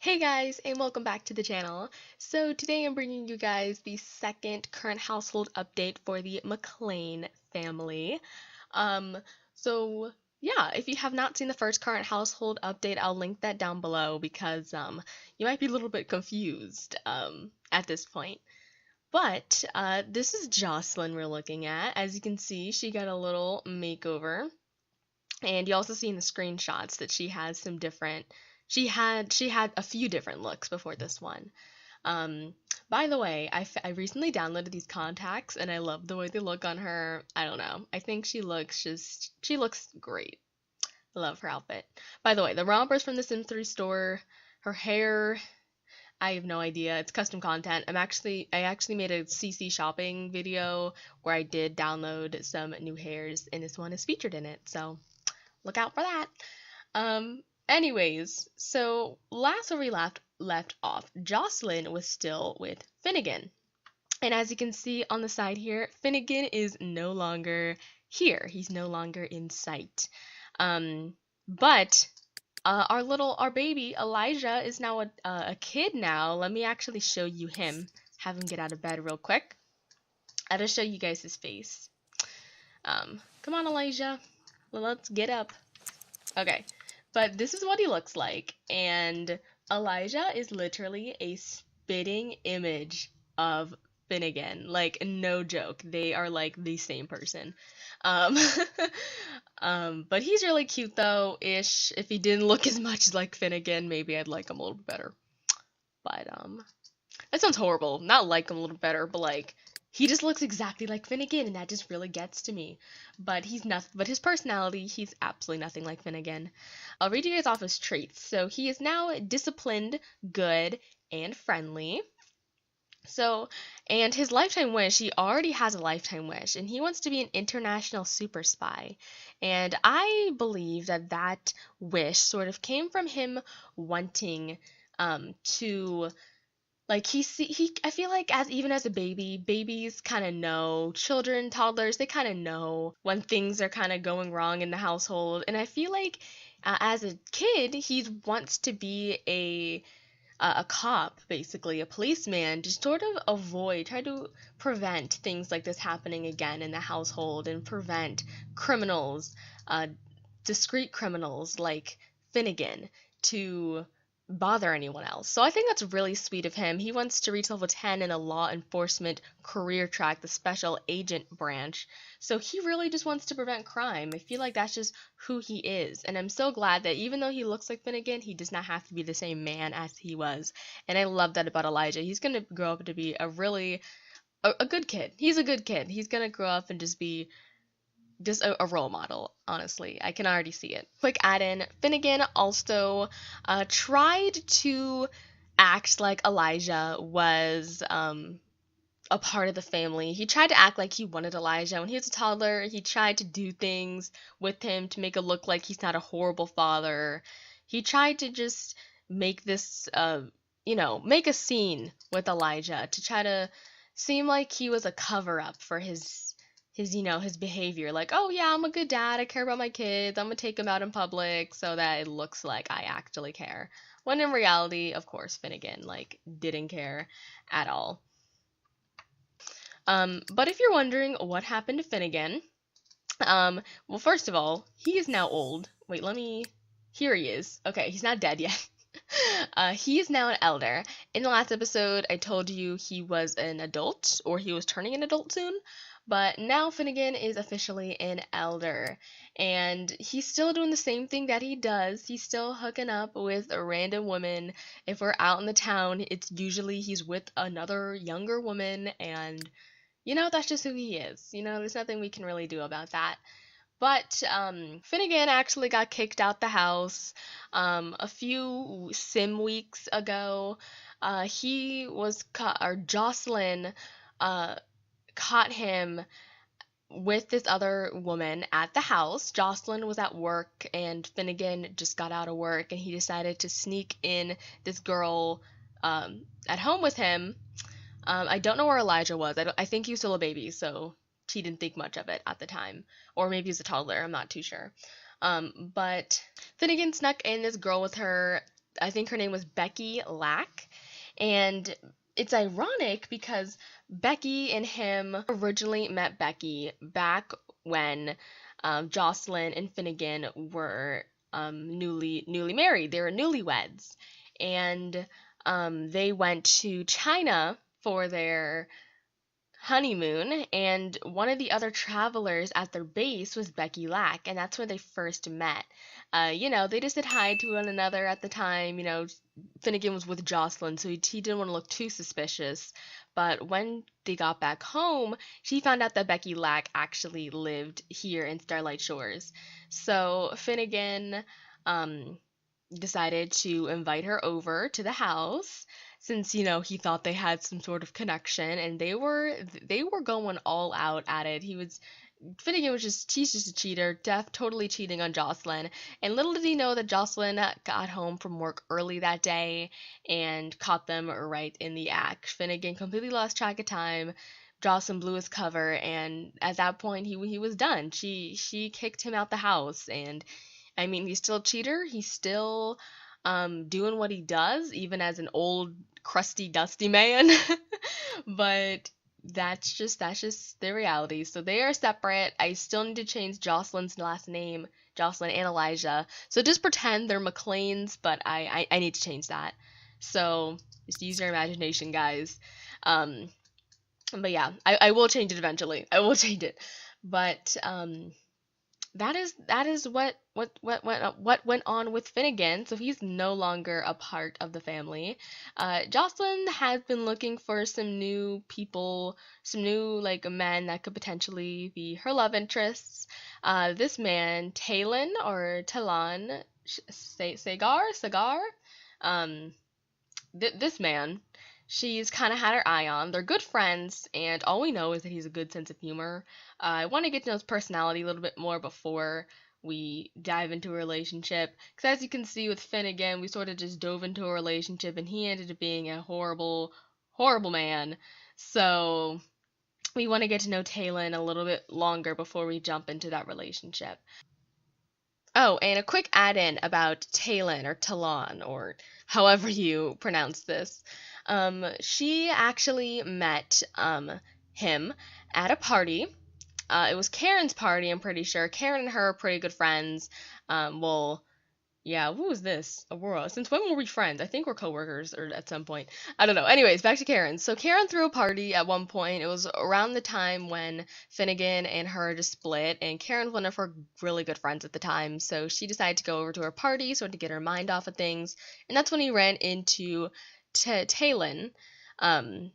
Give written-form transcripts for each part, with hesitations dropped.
Hey guys, and welcome back to the channel. So today I'm bringing you guys the second current household update for the McLain family. Um, so yeah, if you have not seen the first current household update, I'll link that down below because you might be a little bit confused at this point. But this is Jocelyn we're looking at. As you can see, she got a little makeover. And you also see in the screenshots that she has some different she had a few different looks before this one. Um, by the way, I recently downloaded these contacts and I love the way they look on her. I don't know. I think she looks great. I love her outfit. By the way, the romper's from the Sims 3 store. Her hair, I have no idea. It's custom content. I actually made a CC shopping video where I did download some new hairs and this one is featured in it. So look out for that. Anyways, so last where we left off, Jocelyn was still with Finnegan. And as you can see on the side here, Finnegan is no longer here. He's no longer in sight. But our baby Elijah is now a kid now. Let me actually show you him. Have him get out of bed real quick. I'll just show you guys his face. Come on, Elijah. Let's get up. Okay, but this is what he looks like, and Elijah is literally a spitting image of Finnegan. Like, no joke. They are like the same person. Um, but he's really cute though, ish. If he didn't look as much like Finnegan, maybe I'd like him a little bit better. But, that sounds horrible. Not like him a little better, but like, he just looks exactly like Finnegan, and that just really gets to me. But he's not. But his personality, he's absolutely nothing like Finnegan. I'll read you guys off his traits. So he is now disciplined, good, and friendly. So, and his lifetime wish, he already has a lifetime wish, and he wants to be an international super spy. And I believe that that wish sort of came from him wanting to like I feel like as a baby, babies kind of know, children, toddlers, they kind of know when things are kind of going wrong in the household. And I feel like as a kid, he wants to be a cop, basically, a policeman, to sort of try to prevent things like this happening again in the household and prevent criminals, discreet criminals like Finnegan, to bother anyone else. So I think that's really sweet of him. He wants to reach level 10 in a law enforcement career track, the special agent branch. So he really just wants to prevent crime. I feel like that's just who he is. And I'm so glad that even though he looks like Finnegan, he does not have to be the same man as he was. And I love that about Elijah. He's going to grow up to be a good kid. He's a good kid. He's going to grow up and just be just a role model, honestly. I can already see it. Quick add-in, Finnegan also tried to act like Elijah was a part of the family. He tried to act like he wanted Elijah. When he was a toddler, he tried to do things with him to make it look like he's not a horrible father. He tried to just make this, make a scene with Elijah to try to seem like he was a cover-up for his behavior. Like, oh yeah, I'm a good dad, I care about my kids, I'm gonna take them out in public so that it looks like I actually care. When in reality, of course, Finnegan, like, didn't care at all. But if you're wondering what happened to Finnegan, well, first of all, he is now old. Wait, here he is. Okay, he's not dead yet. He is now an elder. In the last episode, I told you he was an adult, or he was turning an adult soon. But now Finnegan is officially an elder, and he's still doing the same thing that he does. He's still hooking up with a random woman. If we're out in the town, it's usually he's with another younger woman, and, that's just who he is. There's nothing we can really do about that. But Finnegan actually got kicked out the house a few sim weeks ago. Jocelyn caught him with this other woman at the house. Jocelyn was at work and Finnegan just got out of work, and he decided to sneak in this girl at home with him. I don't know where Elijah was. I think he was still a baby, so he didn't think much of it at the time. Or maybe he was a toddler, I'm not too sure. But Finnegan snuck in this girl with her I think her name was Becky Lack. And it's ironic because Becky and him originally met Becky back when Jocelyn and Finnegan were newly married. They were newlyweds, and they went to China for their honeymoon, and one of the other travelers at their base was Becky Lack, and that's where they first met. They just said hi to one another at the time. Finnegan was with Jocelyn, so he didn't want to look too suspicious. But when they got back home, she found out that Becky Lack actually lived here in Starlight Shores. So Finnegan decided to invite her over to the house since he thought they had some sort of connection, and they were going all out at it. Finnegan was he's just a cheater, totally cheating on Jocelyn. And little did he know that Jocelyn got home from work early that day and caught them right in the act. Finnegan completely lost track of time. Jocelyn blew his cover, and at that point he was done. She kicked him out the house, and I mean, he's still a cheater. He's still doing what he does, even as an old, crusty, dusty man. But that's just the reality. So they are separate. I still need to change Jocelyn's last name, Jocelyn and Elijah. So just pretend they're McLains, but I need to change that. So just use your imagination, guys. But yeah, I will change it eventually. I will change it. But that is what went on with Finnegan. So he's no longer a part of the family. Jocelyn has been looking for some new people, some new like men that could potentially be her love interests. This man, Talon Sagar, um, this man, she's kind of had her eye on. They're good friends, and all we know is that he's a good sense of humor. I want to get to know his personality a little bit more before we dive into a relationship. Because as you can see with Finnegan, we sort of just dove into a relationship, and he ended up being a horrible, horrible man. So we want to get to know Talon a little bit longer before we jump into that relationship. Oh, and a quick add-in about Talon or Talon or however you pronounce this. She actually met him at a party. It was Karen's party, I'm pretty sure. Karen and her are pretty good friends. Well, yeah, who was this? Aurora. Since when were we friends? I think we're coworkers or at some point. I don't know. Anyways, back to Karen. So Karen threw a party at one point. It was around the time when Finnegan and her just split, and Karen was one of her really good friends at the time. So she decided to go over to her party, sort of to get her mind off of things. And that's when he ran into Talon. Um,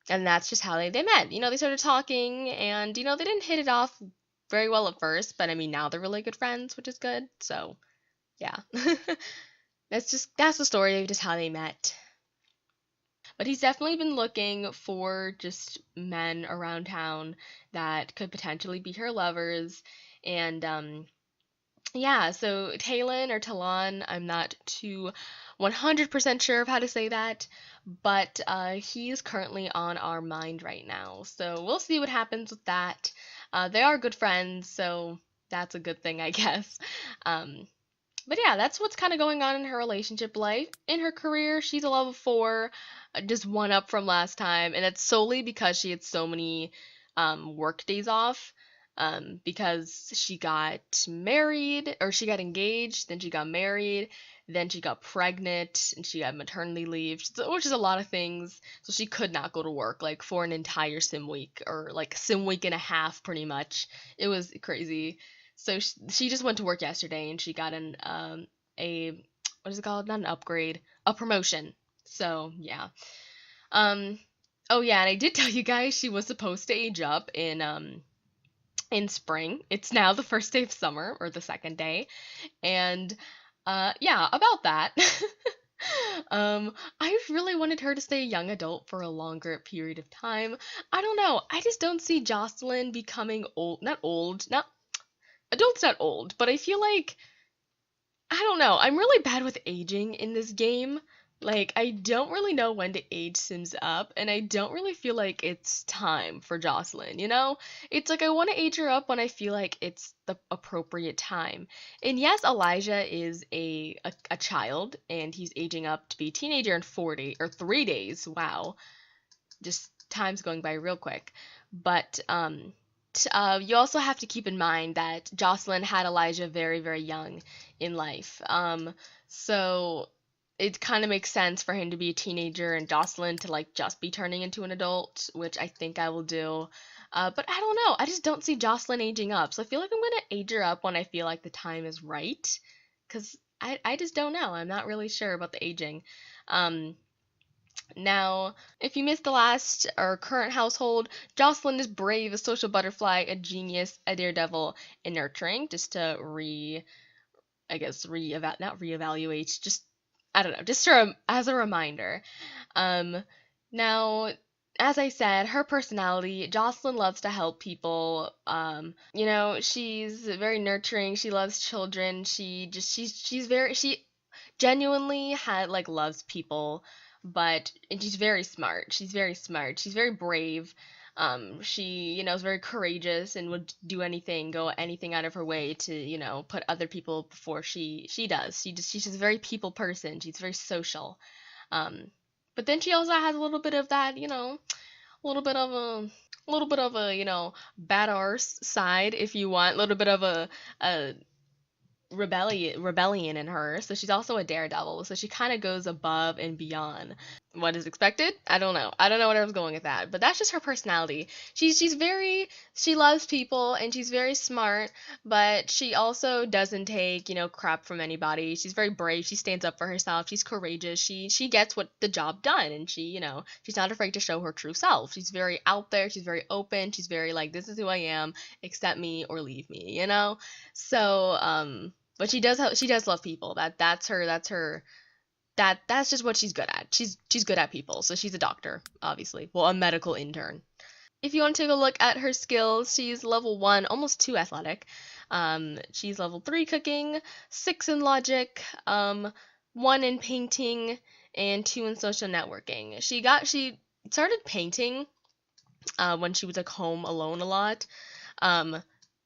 and that's just how they met. They started talking, and they didn't hit it off very well at first, but I mean now they're really good friends, which is good. So yeah. That's the story of just how they met. But he's definitely been looking for just men around town that could potentially be her lovers. And yeah, so Talon or Talon, I'm not too 100% sure of how to say that, but he's currently on our mind right now. So we'll see what happens with that. They are good friends, so that's a good thing, I guess. But yeah, that's what's kind of going on in her relationship life. In her career, she's a level 4, just one up from last time, and it's solely because she had so many work days off. Because she got married, or she got engaged, then she got married, then she got pregnant, and she got maternity leave, which is a lot of things. So she could not go to work like for an entire sim week, or like sim week and a half, pretty much. It was crazy. So she just went to work yesterday, and she got a what is it called? Not an upgrade, a promotion. So yeah. Oh yeah, and I did tell you guys she was supposed to age up in spring. It's now the first day of summer, or the second day. And yeah, about that. I really wanted her to stay a young adult for a longer period of time. I don't know. I just don't see Jocelyn becoming old. Not old. Not adult's not old, but I feel like I don't know. I'm really bad with aging in this game. Like, I don't really know when to age Sims up, and I don't really feel like it's time for Jocelyn, you know? It's like I want to age her up when I feel like it's the appropriate time. And yes, Elijah is a child, and he's aging up to be a teenager in 40 or 3 days. Wow. Just time's going by real quick. But you also have to keep in mind that Jocelyn had Elijah very, very young in life. So it kind of makes sense for him to be a teenager and Jocelyn to like just be turning into an adult, which I think I will do. But I don't know. I just don't see Jocelyn aging up. So I feel like I'm gonna age her up when I feel like the time is right. Cause I just don't know. I'm not really sure about the aging. Um, Now, if you missed the last or current household, Jocelyn is brave, a social butterfly, a genius, a daredevil, and nurturing. Just to I guess not reevaluate, just I don't know, just as a reminder. Um, Now, as I said, her personality, Jocelyn loves to help people. She's very nurturing. She loves children. She genuinely loves people, and she's very smart. She's very smart. She's very brave. She, is very courageous and would do anything, go anything out of her way to, put other people before she does. She's just a very people person. She's very social. Um, but then she also has a little bit of that, a little bit of a bad arse side, if you want, a little bit of a rebellion in her. So she's also a daredevil. So she kind of goes above and beyond what is expected. I don't know what I was going with that, but that's just her personality. She loves people and she's very smart, but she also doesn't take, crap from anybody. She's very brave. She stands up for herself. She's courageous. She gets the job done, and she's not afraid to show her true self. She's very out there. She's very open. She's very like, this is who I am. Accept me or leave me. So but she does love people. That's just what she's good at. She's good at people. So she's a doctor, obviously. Well, a medical intern. If you want to take a look at her skills, she's level 1, almost 2 athletic. She's level 3 cooking, 6 in logic, 1 in painting, and 2 in social networking. She started painting when she was like home alone a lot.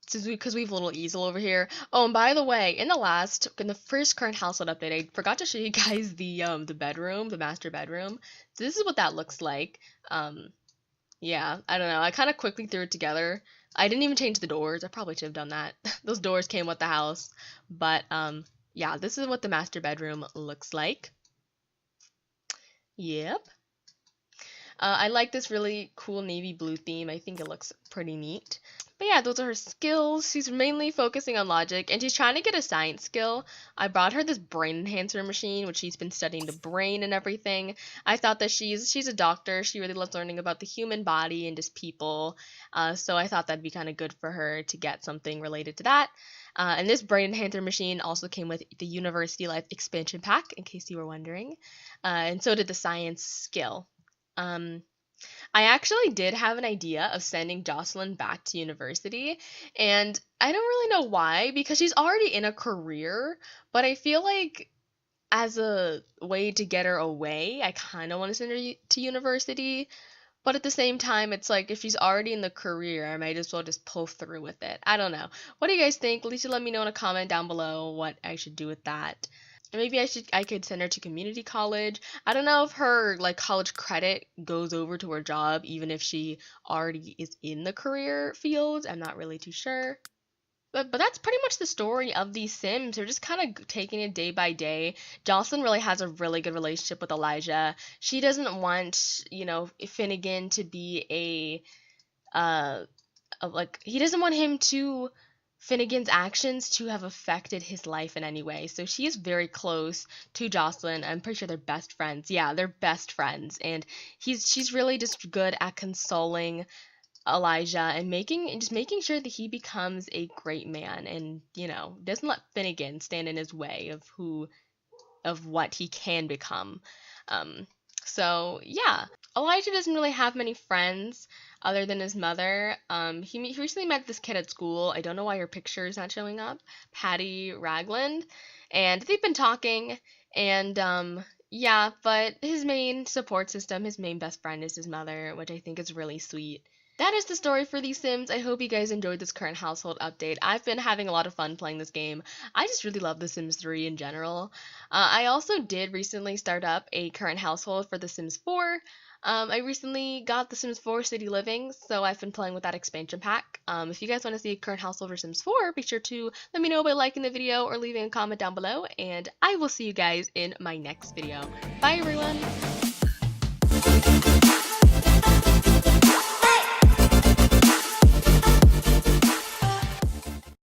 Because we have a little easel over here. Oh, and by the way, in the first current household update, I forgot to show you guys the bedroom, the master bedroom. So this is what that looks like. Yeah, I don't know. I kind of quickly threw it together. I didn't even change the doors. I probably should have done that. Those doors came with the house. But yeah, this is what the master bedroom looks like. Yep. I like this really cool navy blue theme. I think it looks pretty neat. But yeah, those are her skills. She's mainly focusing on logic, and she's trying to get a science skill. I brought her this brain enhancer machine, which she's been studying the brain and everything. I thought that she's a doctor. She really loves learning about the human body and just people. So I thought that'd be kind of good for her to get something related to that. And this brain enhancer machine also came with the University Life expansion pack, in case you were wondering. And so did the science skill. I actually did have an idea of sending Jocelyn back to university, and I don't really know why, because she's already in a career, but I feel like as a way to get her away, I kind of want to send her to university, but at the same time, it's like if she's already in the career, I might as well just pull through with it. I don't know. What do you guys think? At least you let me know in a comment down below what I should do with that. And maybe I could send her to community college. I don't know if her college credit goes over to her job even if she already is in the career field. I'm not really too sure. But that's pretty much the story of these Sims. They're just kind of taking it day by day. Jocelyn really has a really good relationship with Elijah. She doesn't want, Finnegan to be he doesn't want Finnegan's actions to have affected his life in any way. So she is very close to Jocelyn. I'm pretty sure they're best friends. Yeah, they're best friends. And she's really just good at consoling Elijah and making sure that he becomes a great man and, doesn't let Finnegan stand in his way of what he can become. So yeah, Elijah doesn't really have many friends other than his mother. He recently met this kid at school. I don't know why her picture is not showing up. Patty Ragland. And they've been talking, and Yeah, but his main support system, his main best friend is his mother, which I think is really sweet. That is the story for these Sims. I hope you guys enjoyed this current household update. I've been having a lot of fun playing this game. I just really love The Sims 3 in general. I also did recently start up a current household for The Sims 4. I recently got The Sims 4 City Living, so I've been playing with that expansion pack. If you guys want to see a current household for Sims 4, be sure to let me know by liking the video or leaving a comment down below, and I will see you guys in my next video. Bye everyone!